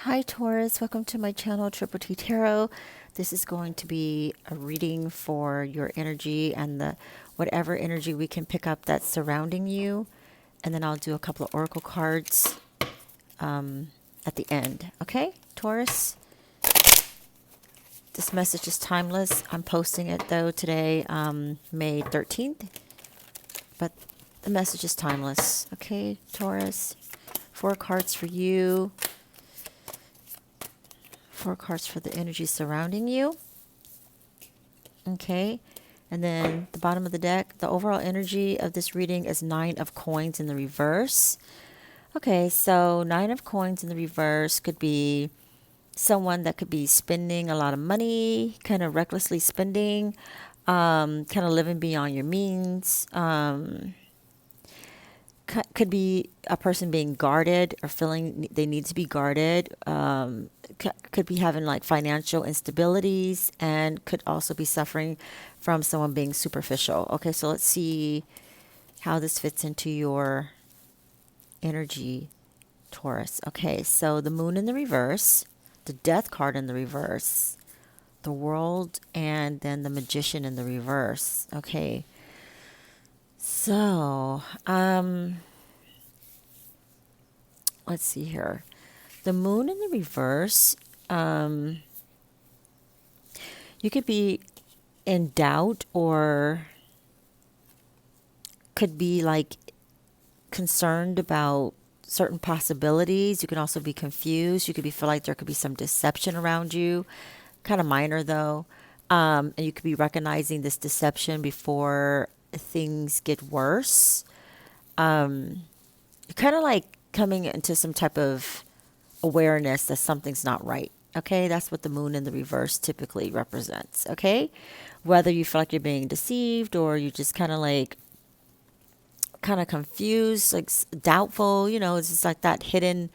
Hi Taurus, welcome to my channel Triple T Tarot. This is going to be a reading for your energy and the whatever energy we can pick up that's surrounding you. And then I'll do a couple of oracle cards at the end. Okay, Taurus? This message is timeless. I'm posting it though today, May 13th. But the message is timeless. Okay, Taurus? 4 cards for you. 4 cards for the energy surrounding you. Okay. And then the bottom of the deck, the overall energy of this reading is 9 of coins in the reverse. Okay, so 9 of coins in the reverse could be someone that could be spending a lot of money, kind of recklessly spending, kind of living beyond your means. Could be a person being guarded or feeling they need to be guarded. Could be having like financial instabilities and could also be suffering from someone being superficial. Okay, so let's see how this fits into your energy, Taurus. Okay, so the moon in the reverse, the death card in the reverse, the world, and then the magician in the reverse. Okay, so let's see here. The moon in the reverse, you could be in doubt or could be like concerned about certain possibilities. You can also be confused. You could be feel like there could be some deception around you, kind of minor though. And you could be recognizing this deception before things get worse. You're kind of like coming into some type of awareness that something's not right. Okay, that's what the moon in the reverse typically represents. Okay, whether you feel like you're being deceived or you just kind of confused, like doubtful, it's just like that hidden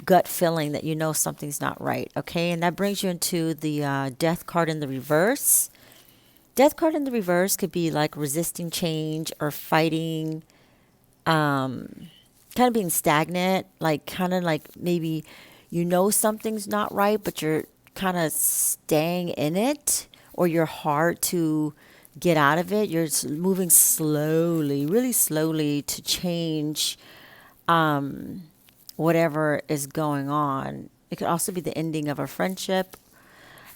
gut feeling that you know something's not right. Okay, and that brings you into the death card in the reverse. Death card in the reverse could be like resisting change or fighting, kind of being stagnant, like kind of like maybe something's not right, but you're kind of staying in it, or you're hard to get out of it. You're moving slowly, really slowly to change whatever is going on. It could also be the ending of a friendship,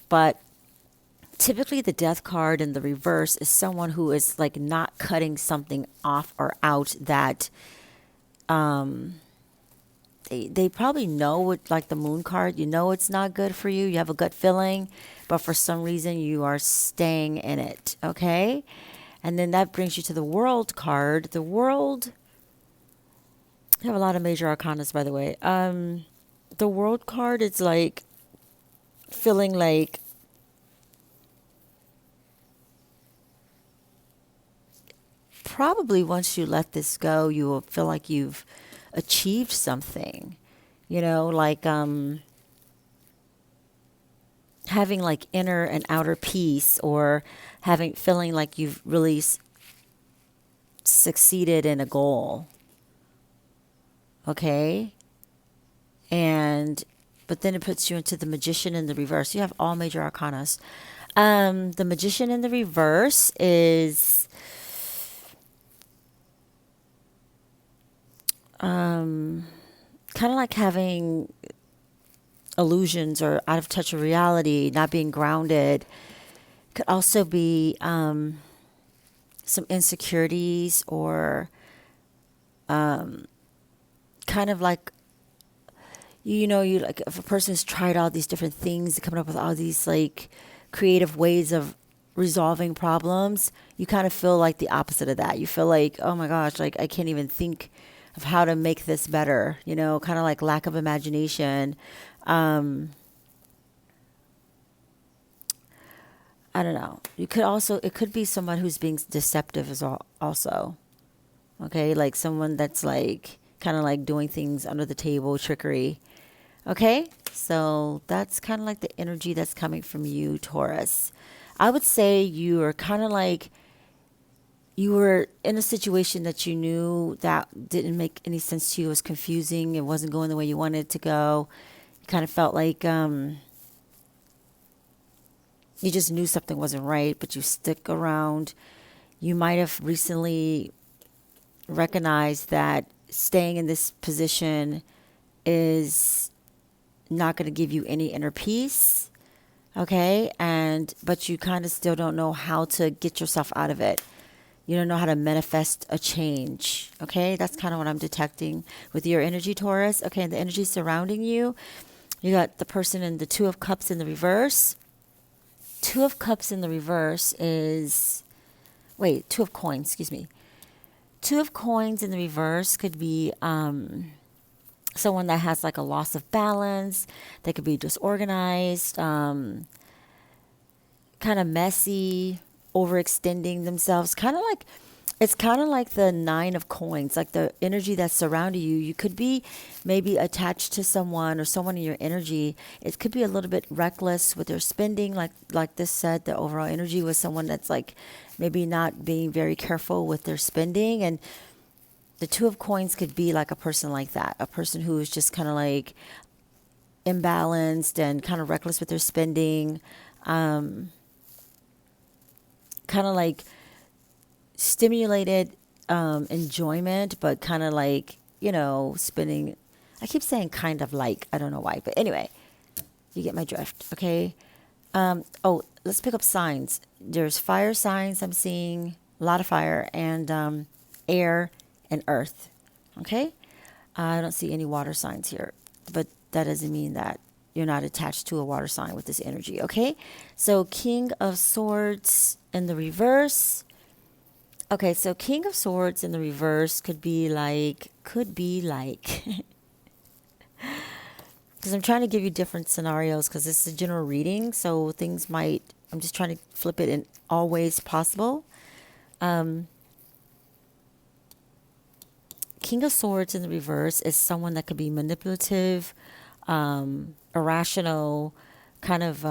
but typically the death card in the reverse is someone who is like not cutting something off or out that they probably know what, like the moon card, it's not good for you. You have a gut feeling, but for some reason you are staying in it. Okay. And then that brings you to the world card. The world, I have a lot of major arcanas, by the way. The world card is like feeling like probably once you let this go, you will feel like you've achieved something, like having like inner and outer peace, or feeling like you've really succeeded in a goal. Okay. And but then it puts you into the magician in the reverse. You have all major arcanas. The magician in the reverse is kind of like having illusions or out of touch of reality, not being grounded. Could also be some insecurities, or kind of like you like if a person's tried all these different things, coming up with all these like creative ways of resolving problems, you kind of feel like the opposite of that. You feel like, oh my gosh, like I can't even think of how to make this better, kind of like lack of imagination. I don't know. It could be someone who's being deceptive as also. Okay, like someone that's like kind of like doing things under the table, trickery. Okay, so that's kind of like the energy that's coming from you, Taurus. I would say you are kind of like you were in a situation that you knew that didn't make any sense to you. It was confusing. It wasn't going the way you wanted it to go. kind of felt like you just knew something wasn't right, but you stick around. You might have recently recognized that staying in this position is not going to give you any inner peace. Okay. But you kind of still don't know how to get yourself out of it. You don't know how to manifest a change. Okay. That's kind of what I'm detecting with your energy, Taurus. Okay. And the energy surrounding you, you got the person in the Two of Cups in the reverse. Two of Cups in the reverse is, wait, Two of Coins, excuse me. Two of Coins in the reverse could be someone that has like a loss of balance. They could be disorganized, kind of messy, overextending themselves. It's kind of like the Nine of Coins, like the energy that's surrounding you. You could be maybe attached to someone or someone in your energy. It could be a little bit reckless with their spending. Like this said, the overall energy was someone that's like maybe not being very careful with their spending. And the Two of Coins could be like a person like that, a person who is just kind of like imbalanced and kind of reckless with their spending, kind of like stimulated enjoyment, but kind of like, spending. I keep saying kind of like, I don't know why, but anyway, you get my drift, okay? Let's pick up signs. There's fire signs I'm seeing, a lot of fire, and air and earth. Okay? I don't see any water signs here, but that doesn't mean that you're not attached to a water sign with this energy. Okay? So King of Swords in the reverse. Okay, so King of Swords in the reverse could be like, because I'm trying to give you different scenarios because this is a general reading, so I'm just trying to flip it in all ways possible. King of Swords in the reverse is someone that could be manipulative, irrational, kind of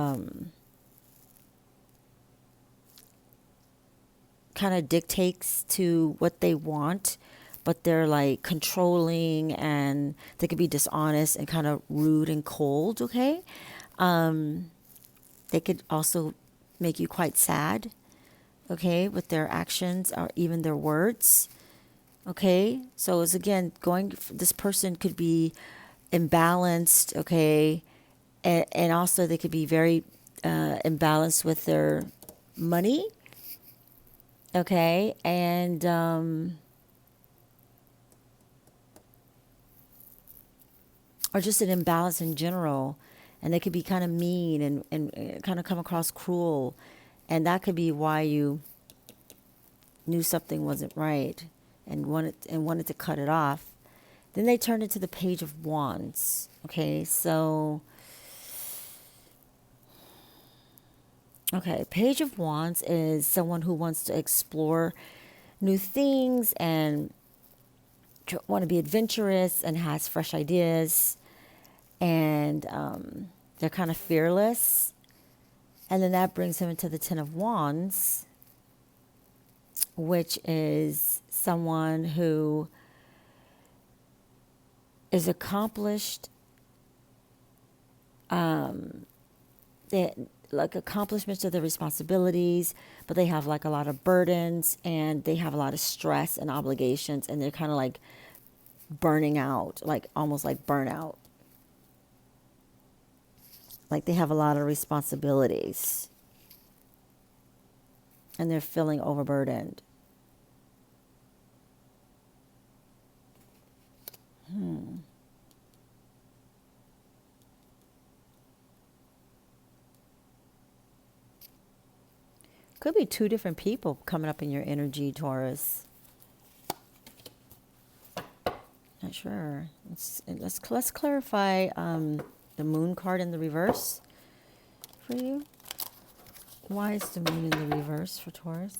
dictates to what they want, but they're like controlling, and they could be dishonest and kind of rude and cold. Okay, they could also make you quite sad. Okay, with their actions or even their words. Okay, so it's again this person could be imbalanced, okay, and also they could be very imbalanced with their money, okay, and or just an imbalance in general, and they could be kind of mean and kind of come across cruel, and that could be why you knew something wasn't right and wanted to cut it off. Then they turned into the Page of Wands. Okay, so Page of Wands is someone who wants to explore new things and want to be adventurous and has fresh ideas, and they're kind of fearless. And then that brings him into the Ten of Wands, which is someone who is accomplished, like accomplishments of their responsibilities, but they have like a lot of burdens and they have a lot of stress and obligations, and they're kind of like burning out, like almost like burnout. Like they have a lot of responsibilities and they're feeling overburdened. Could be two different people coming up in your energy, Taurus. Not sure. Let's clarify the Moon card in the reverse for you. Why is the Moon in the reverse for Taurus?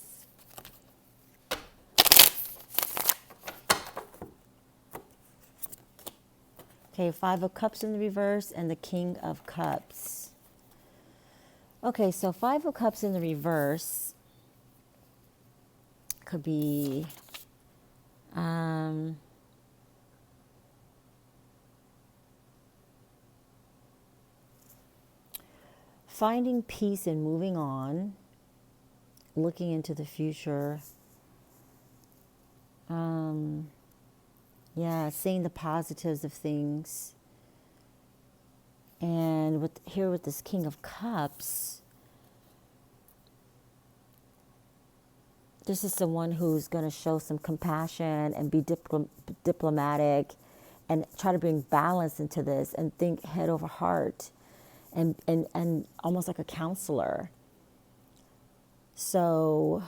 Okay, Five of Cups in the reverse and the King of Cups. Okay, so Five of Cups in the reverse could be finding peace and moving on, looking into the future. Yeah, seeing the positives of things. And with this King of Cups, this is someone who's going to show some compassion and be diplomatic and try to bring balance into this and think head over heart and almost like a counselor. So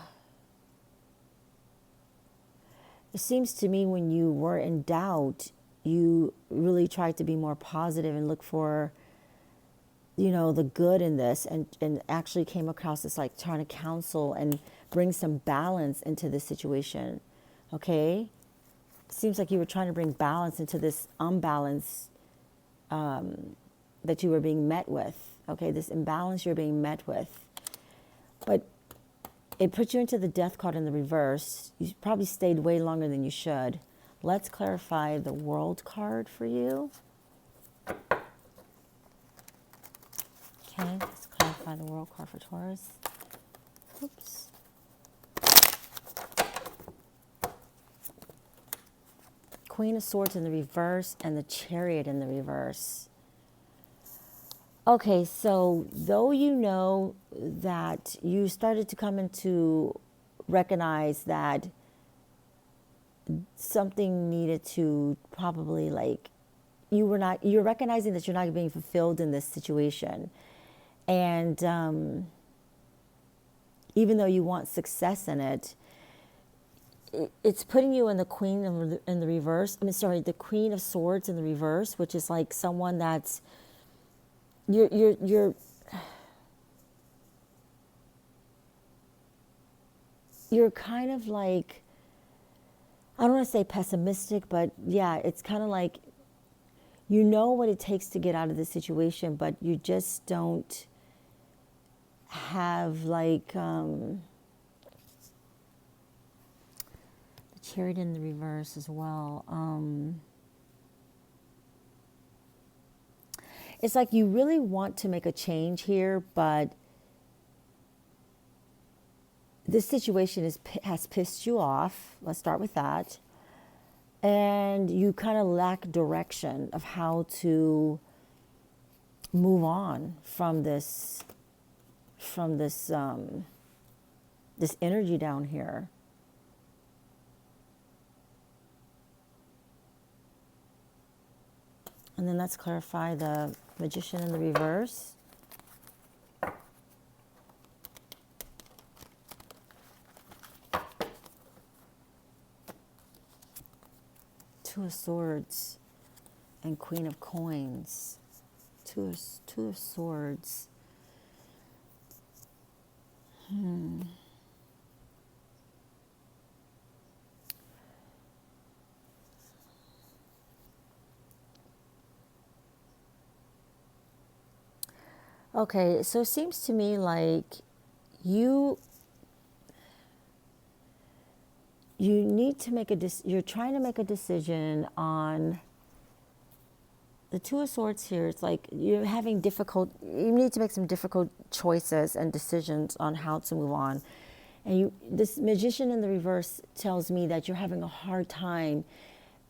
it seems to me when you were in doubt, you really tried to be more positive and look for, the good in this, and actually came across as like trying to counsel and bring some balance into this situation. Okay? Seems like you were trying to bring balance into this unbalance that you were being met with. Okay, this imbalance you're being met with. But it put you into the death card in the reverse. You probably stayed way longer than you should. Let's clarify the World card for you. Okay, let's clarify the World card for Taurus. Oops. Queen of Swords in the reverse and the Chariot in the reverse. Okay, so though you know that you started to come into recognize that something needed to probably you're recognizing that you're not being fulfilled in this situation. And even though you want success in it, it's putting you in the Queen in the reverse. The Queen of Swords in the reverse, which is like someone that's you're kind of like, I don't want to say pessimistic, but yeah, it's kind of like you know what it takes to get out of this situation, but you just don't have the Chariot in the reverse as well. It's like you really want to make a change here, but this situation has pissed you off. Let's start with that. And you kind of lack direction of how to move on from this energy down here. And then let's clarify the Magician in the reverse. Two of Swords and Queen of Coins. Two of Swords. Okay, so it seems to me like you need to make you're trying to make a decision on the Two of Swords here. It's like you need to make some difficult choices and decisions on how to move on. And this Magician in the reverse tells me that you're having a hard time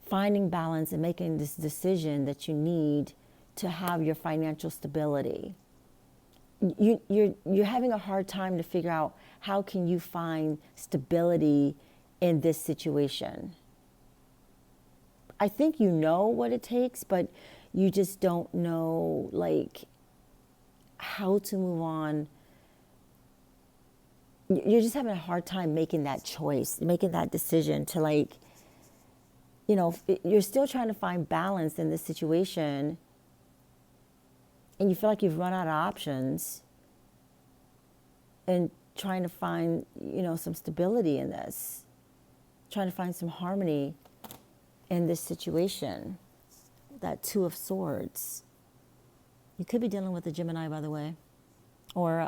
finding balance and making this decision that you need to have your financial stability. You're having a hard time to figure out how can you find stability in this situation. I think you know what it takes, but you just don't know how to move on. You're just having a hard time making that choice, making that decision to you're still trying to find balance in this situation, and you feel like you've run out of options, and trying to find, some stability in this, trying to find some harmony in this situation, that Two of Swords. You could be dealing with a Gemini, by the way, or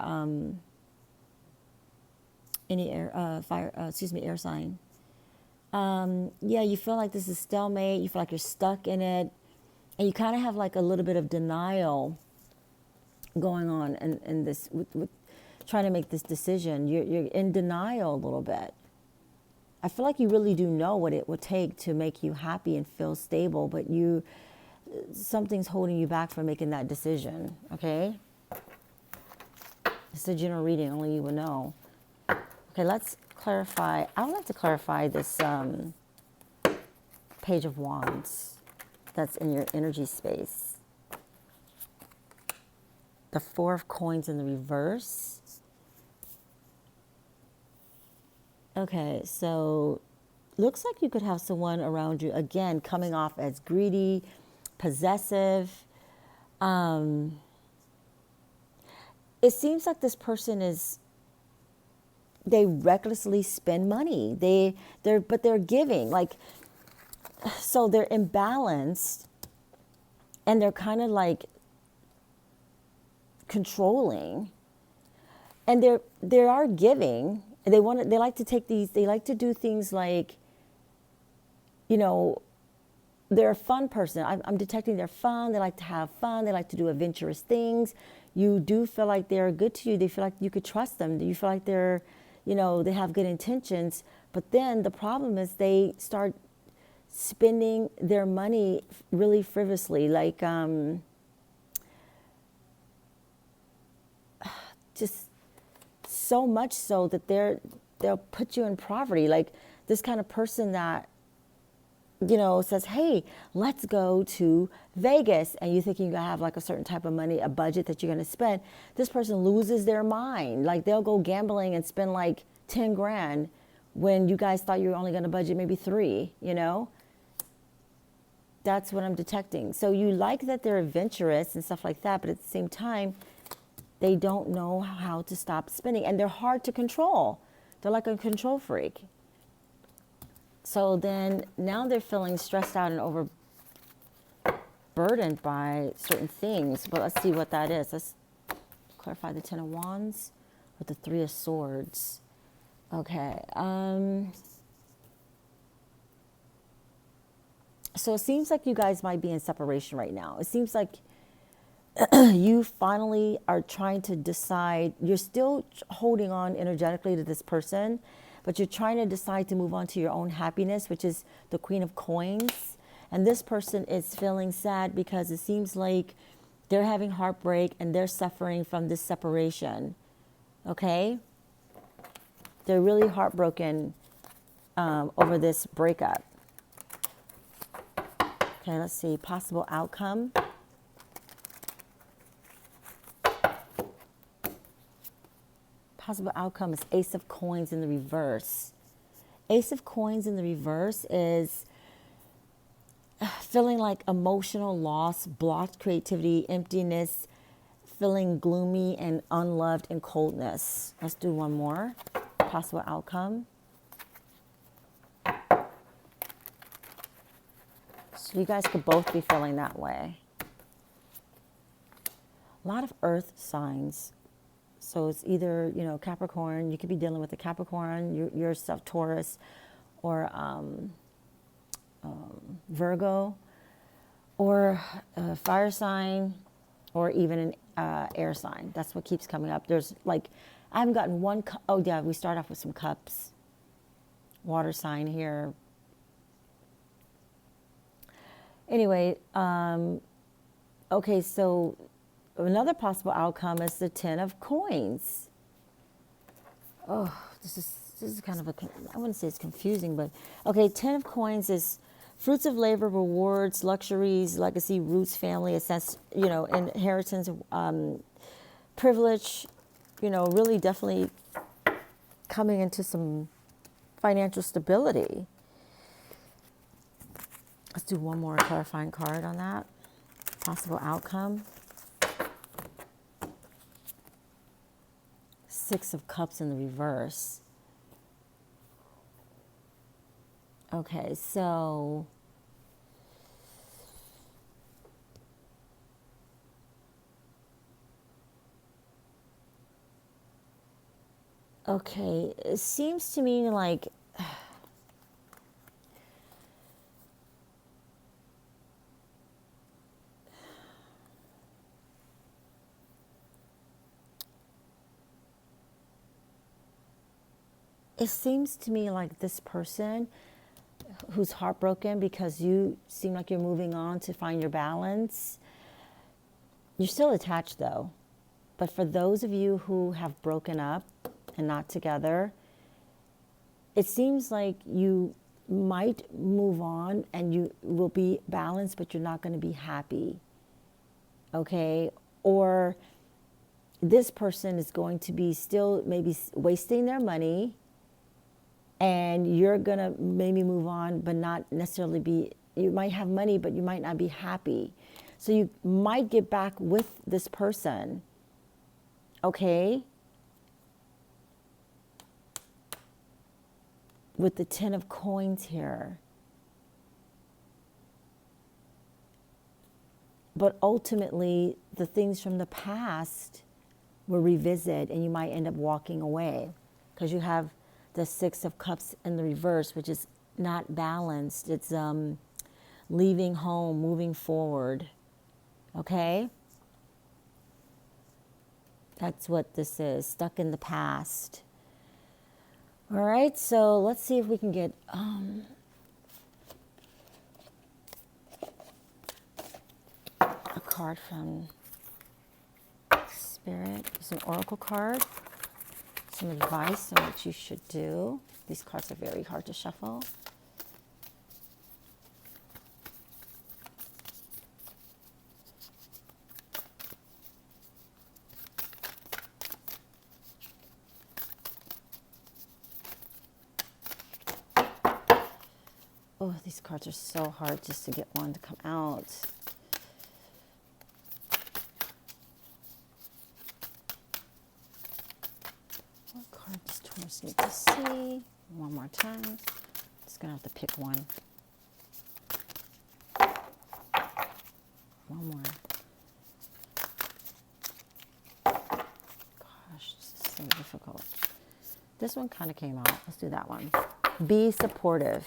any air sign. Yeah, you feel like this is stalemate. You feel like you're stuck in it, and you kind of have like a little bit of denial going on in this, with trying to make this decision. You're in denial a little bit. I feel like you really do know what it would take to make you happy and feel stable, but something's holding you back from making that decision, okay? It's a general reading, only you will know. Okay, let's clarify. I would like to clarify this Page of Wands that's in your energy space. The Four of Coins in the reverse. Okay, so looks like you could have someone around you, again, coming off as greedy, possessive. It seems like this person they recklessly spend money. But they're giving, like, so they're imbalanced, and they're kind of like controlling, and they are giving. They like to take these. They like to do things like, they're a fun person. I'm detecting they're fun. They like to have fun. They like to do adventurous things. You do feel like they're good to you. They feel like you could trust them. You feel like they're, they have good intentions. But then the problem is they start spending their money really frivolously, like just so much so that they'll put you in poverty. Like this kind of person that, says, hey, let's go to Vegas. And you thinking you have like a certain type of money, a budget that you're going to spend. This person loses their mind. Like they'll go gambling and spend like 10 grand when you guys thought you were only going to budget maybe 3, That's what I'm detecting. So you like that they're adventurous and stuff like that, but at the same time, they don't know how to stop spending. And they're hard to control. They're like a control freak. So then now they're feeling stressed out and overburdened by certain things. But let's see what that is. Let's clarify the Ten of Wands with the Three of Swords. Okay. So it seems like you guys might be in separation right now. It seems like you finally are trying to decide. You're still holding on energetically to this person, but you're trying to decide to move on to your own happiness, which is the Queen of Coins. And this person is feeling sad because it seems like they're having heartbreak and they're suffering from this separation. Okay? They're really heartbroken over this breakup. Okay, let's see. Possible outcome. Possible outcome is Ace of Coins in the reverse. Ace of Coins in the reverse is feeling like emotional loss, blocked creativity, emptiness, feeling gloomy and unloved and coldness. Let's do one more. Possible outcome. So you guys could both be feeling that way. A lot of earth signs. So it's either, Capricorn. You could be dealing with a Capricorn, yourself, Taurus, or Virgo, or a fire sign, or even an air sign. That's what keeps coming up. There's like, I haven't gotten one. Oh yeah, we start off with some cups. Water sign here. Anyway, okay, so another possible outcome is the Ten of Coins. Oh, this is kind of I wouldn't say it's confusing, but okay, Ten of Coins is fruits of labor, rewards, luxuries, legacy, roots, family, a sense, inheritance, privilege, really definitely coming into some financial stability. Let's do one more clarifying card on that. Possible outcome. Six of Cups in the reverse. Okay, so okay, it seems to me like it seems to me like this person who's heartbroken because you seem like you're moving on to find your balance. You're still attached though. But for those of you who have broken up and not together, it seems like you might move on and you will be balanced, but you're not going to be happy. Okay? Or this person is going to be still maybe wasting their money, and you're going to maybe move on, but not necessarily be, you might have money, but you might not be happy. So you might get back with this person. Okay? With the 10 of coins here. But ultimately, the things from the past will revisit and you might end up walking away because you have the 6 of cups in the reverse, which is not balanced. It's leaving home, moving forward. Okay? That's what this is, stuck in the past. All right, so let's see if we can get a card from Spirit. It's an oracle card. Some advice on what you should do. These cards are very hard to shuffle. Oh, these cards are so hard just to get one to come out. What card does Taurus need to see? One more time. Just gonna have to pick one. One more. Gosh, this is so difficult. This one kind of came out. Let's do that one. Be supportive.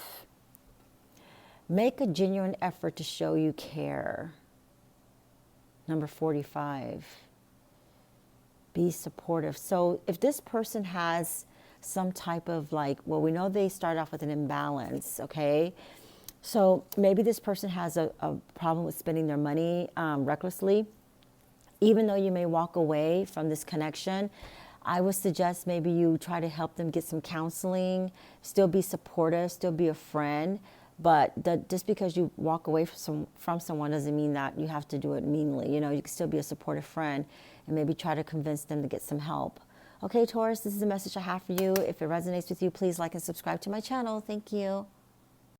Make a genuine effort to show you care. Number 45. Be supportive. So if this person has some type of like, well, we know they start off with an imbalance, okay? So maybe this person has a problem with spending their money recklessly. Even though you may walk away from this connection, I would suggest maybe you try to help them get some counseling, still be supportive, still be a friend. But just because you walk away from someone doesn't mean that you have to do it meanly. You know, you can still be a supportive friend and maybe try to convince them to get some help. Okay, Taurus, this is the message I have for you. If it resonates with you, please like and subscribe to my channel. Thank you.